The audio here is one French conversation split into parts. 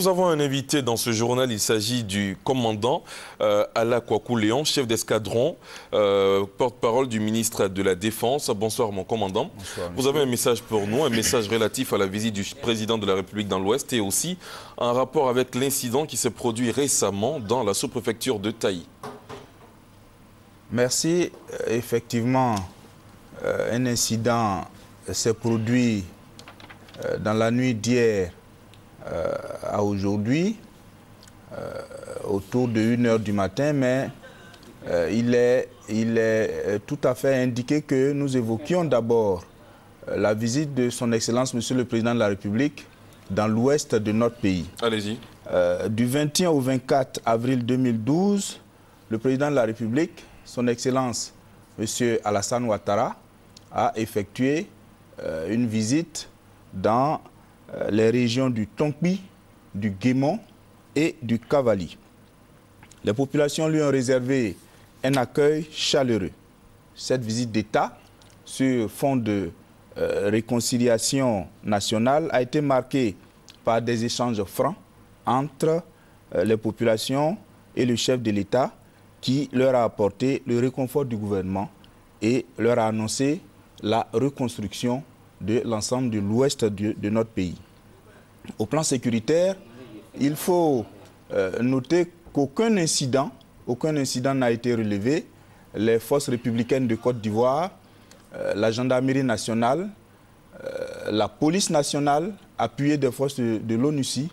Nous avons un invité dans ce journal, il s'agit du commandant Alla Kwaku Léon, chef d'escadron, porte-parole du ministre de la Défense. Bonsoir mon commandant. Bonsoir, vous avez un message pour nous, un message relatif à la visite du président de la République dans l'Ouest et aussi en rapport avec l'incident qui s'est produit récemment dans la sous-préfecture de Taï. Merci. Effectivement, un incident s'est produit dans la nuit d'hier à aujourd'hui, autour de 1 h du matin, mais il est tout à fait indiqué que nous évoquions d'abord la visite de son Excellence, Monsieur le Président de la République, dans l'ouest de notre pays. Allez-y. Du 21 au 24 avril 2012, le Président de la République, son Excellence, Monsieur Alassane Ouattara, a effectué une visite dans les régions du Tonkpi, du Guémon et du Kavali. Les populations lui ont réservé un accueil chaleureux. Cette visite d'État, sur fond de réconciliation nationale, a été marquée par des échanges francs entre les populations et le chef de l'État qui leur a apporté le réconfort du gouvernement et leur a annoncé la reconstruction de l'ensemble de l'ouest de notre pays. Au plan sécuritaire, il faut noter qu'aucun incident n'a été relevé. Les forces républicaines de Côte d'Ivoire, la gendarmerie nationale, la police nationale, appuyée des forces de l'ONUCI,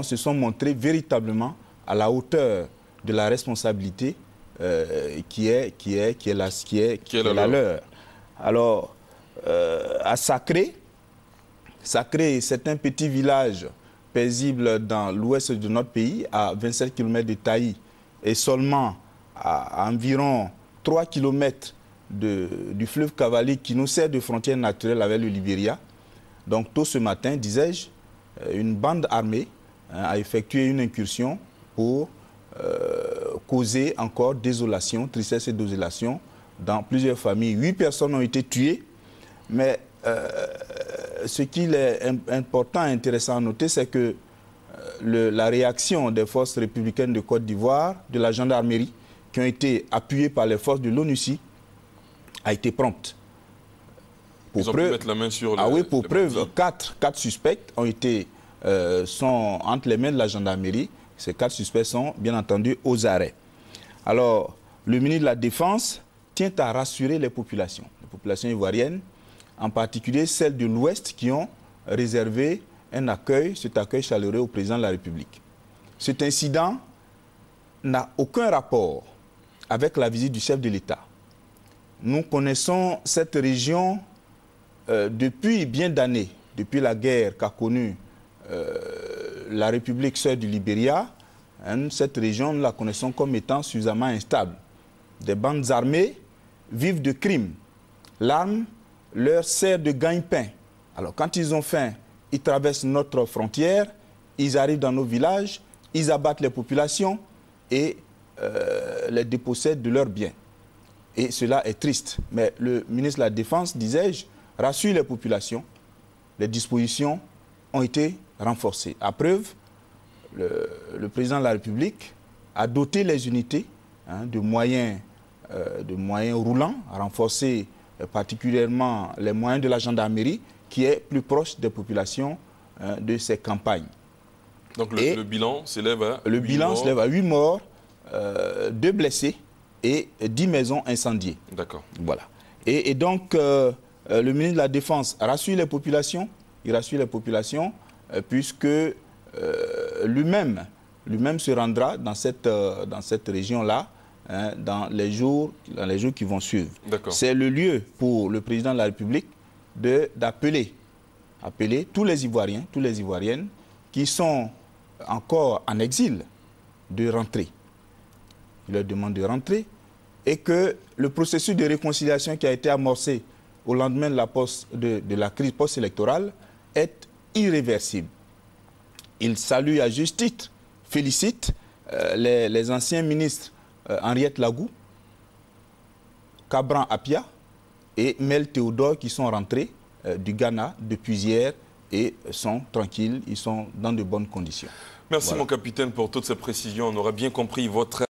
se sont montrés véritablement à la hauteur de la responsabilité qui est la leur. Alors, à Sacré, c'est un petit village paisible dans l'ouest de notre pays, à 27 km de Taï, et seulement à environ 3 km du fleuve Kavali qui nous sert de frontière naturelle avec le Libéria. Donc tôt ce matin, disais-je, une bande armée a effectué une incursion pour causer encore désolation, tristesse et désolation dans plusieurs familles. 8 personnes ont été tuées, mais ce qu'il est important et intéressant à noter, c'est que la réaction des forces républicaines de Côte d'Ivoire, de la gendarmerie, qui ont été appuyées par les forces de l'ONUCI, a été prompte. Ils ont pu mettre la main sur pour preuve, 4 suspects sont entre les mains de la gendarmerie. Ces 4 suspects sont, bien entendu, aux arrêts. Alors, le ministre de la Défense tient à rassurer les populations ivoiriennes, en particulier celles de l'Ouest qui ont réservé cet accueil chaleureux au président de la République. Cet incident n'a aucun rapport avec la visite du chef de l'État. Nous connaissons cette région depuis bien d'années, depuis la guerre qu'a connue la République sœur du Libéria. Cette région, nous la connaissons comme étant suffisamment instable. Des bandes armées vivent de crimes. L'arme leur sert de gagne-pain. Alors quand ils ont faim, ils traversent notre frontière, ils arrivent dans nos villages, ils abattent les populations et les dépossèdent de leurs biens. Et cela est triste. Mais le ministre de la Défense, disais-je, rassure les populations. Les dispositions ont été renforcées. À preuve, le président de la République a doté les unités de moyens roulants, a renforcé particulièrement les moyens de la gendarmerie qui est plus proche des populations de ces campagnes. Donc le bilan s'élève à 8 morts. Le bilan s'élève à 8 morts, 2 blessés et 10 maisons incendiées. D'accord. Voilà. Et donc, le ministre de la Défense rassure les populations, puisque lui-même se rendra dans cette région-là dans les jours qui vont suivre. C'est le lieu pour le président de la République d'appeler tous les Ivoiriens, toutes les Ivoiriennes qui sont encore en exil de rentrer. Il leur demande de rentrer et que le processus de réconciliation qui a été amorcé au lendemain de la crise post-électorale est irréversible. Il salue à juste titre, félicite les anciens ministres Henriette Lagou, Cabran Apia et Mel Théodore qui sont rentrés du Ghana depuis hier et sont tranquilles, ils sont dans de bonnes conditions. Merci mon capitaine pour toutes ces précisions. On aura bien compris votre